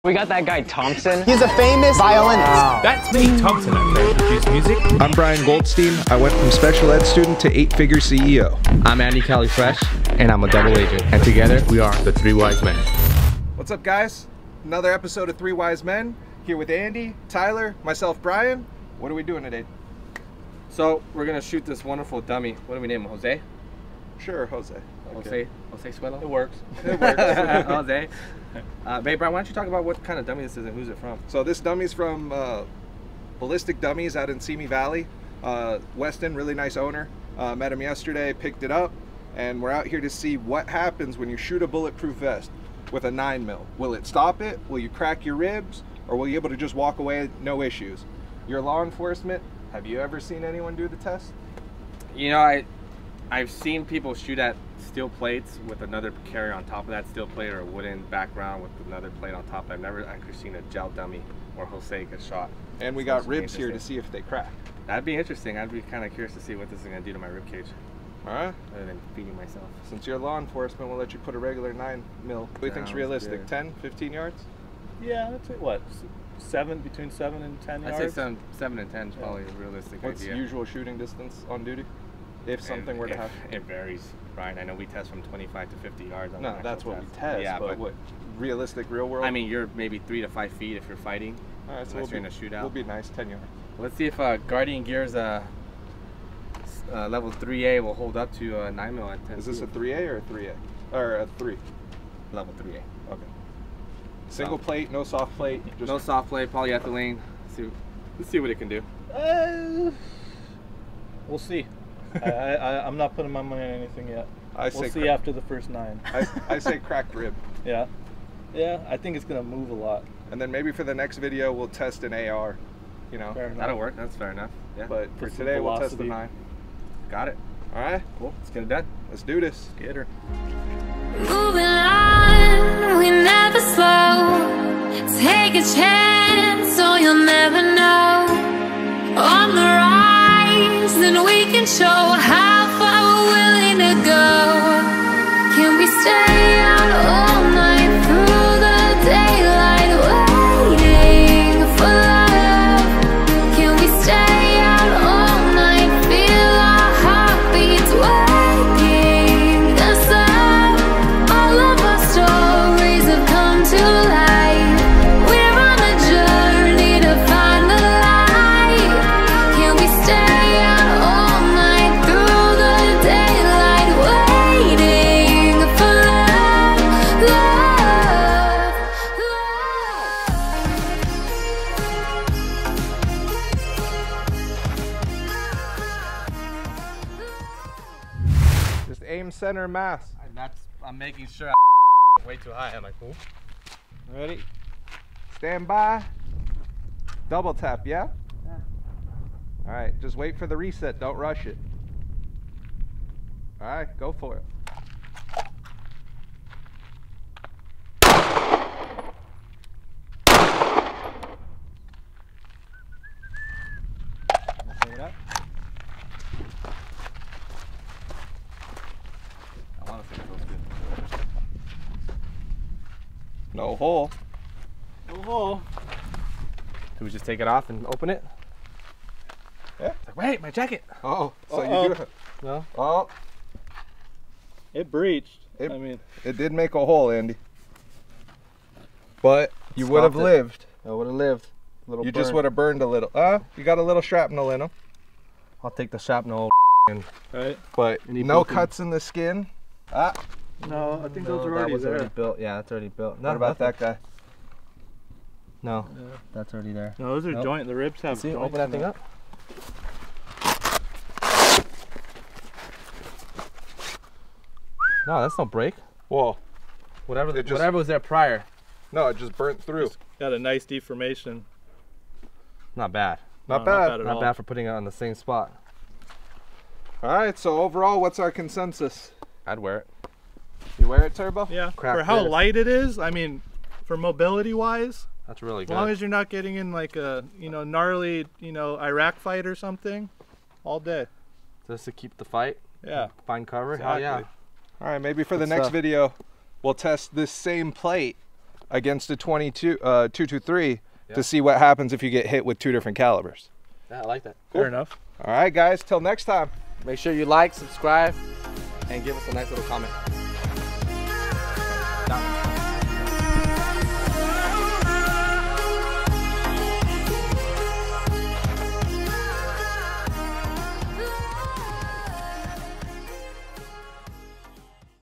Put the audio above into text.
We got that guy Thompson. He's a famous violinist. Wow. That's me, Thompson. I play and produce music. I'm Brian Goldstien. I went from special ed student to 8-figure CEO. I'm Andy Cali Fresh, and I'm a double agent. And together, we are the Three Wise Men. What's up, guys? Another episode of Three Wise Men. Here with Andy, Tyler, myself, Brian. What are we doing today? So, we're going to shoot this wonderful dummy. What do we name him? Jose? Sure, Jose. Okay. Jose Suelo? It works. It works. Jose. Babe, Brian, why don't you talk about what kind of dummy this is and who's it from? So this dummy's from Ballistic Dummies out in Simi Valley. Weston, really nice owner. Met him yesterday, picked it up, and we're out here to see what happens when you shoot a bulletproof vest with a 9mm. Will it stop it? Will you crack your ribs? Or will you be able to just walk away, no issues? You're law enforcement. Have you ever seen anyone do the test? You know, I've seen people shoot at steel plates with another carrier on top of that steel plate or a wooden background with another plate on top. I've never actually seen a gel dummy or Jose get shot. And we got ribs here to see if they crack. That'd be interesting. I'd be kind of curious to see what this is going to do to my rib cage. All right. Other than feeding myself. Since you're law enforcement, we'll let you put a regular 9mm. What do you think's realistic? Good. 10, 15 yards? Yeah, I'd say what? Between 7 and 10 yards? I'd say 7 and 10 is probably a realistic What's idea. usual shooting distance on duty? If something were to happen? It varies, Brian. I know we test from 25 to 50 yards. On No, that's what we test. Yeah, but what realistic real world? I mean, you're maybe 3 to 5 feet if you're fighting. All right, so unless you're in a shootout. We'll be nice, 10 yards. Let's see if Guardian Gear's level 3A will hold up to 9mm at 10. Is this a 3A or a 3A? Or a 3? Level 3A? Okay. Single plate, no soft plate. Just no soft plate, polyethylene. Let's see what it can do. We'll see. I'm not putting my money on anything yet. We'll see after the first 9. I say cracked rib. Yeah. Yeah, I think it's going to move a lot. And then maybe for the next video, we'll test an AR. You know, that'll work. That's fair enough. Yeah. But for today, we'll test the 9. Got it. All right. Cool. Let's get it done. Let's do this. Get her. Moving on, we never slow. Take a chance, so you'll never know. On the rise, then we can show how far we're willing to go. Can we stay out all night through the daylight, waiting for love? Can we stay out all night, feel our heartbeats waking us up? All of our stories have come to life. We're on a journey to find the light. Can we stay out all night through the daylight, waiting for love, love, love? Just aim center mass. I'm making sure way too high. I'm like, cool. Ready? Stand by. Double tap, yeah? Yeah. All right, just wait for the reset. Don't rush it. All right, go for it. No hole. No hole. Do we just take it off and open it? Yeah. It's like, wait, my jacket. Oh, so you do it. No. Oh, It breached. it did make a hole, Andy. But you would have lived. I would have lived. You just would have burned a little. You got a little shrapnel in them. I'll take the shrapnel. right? But no cuts in the skin. No, I think those are already there. Already built. Yeah, that's already built. What about that guy? No, that's already there. No, those are joint. The ribs have See, joints. open that thing up. No, that's no break. Whoa. Whatever was there prior. No, it just burnt through. Got a nice deformation. Not bad. Not bad. at Not all. bad for putting it on the same spot. All right, so overall, what's our consensus? I'd wear it. You wear it, Turbo? Yeah. Crap for how this. light it is, I mean, for mobility wise, That's really as good. long as you're not getting in like a gnarly Iraq fight or something, all day. Just to keep the fight. Yeah. Find cover. Exactly. Hell yeah. All right, maybe for the Good next stuff. video, we'll test this same plate against a 223 to see what happens if you get hit with 2 different calibers. Yeah, I like that. Cool. Fair enough. All right, guys, till next time. Make sure you like, subscribe, and give us a nice little comment.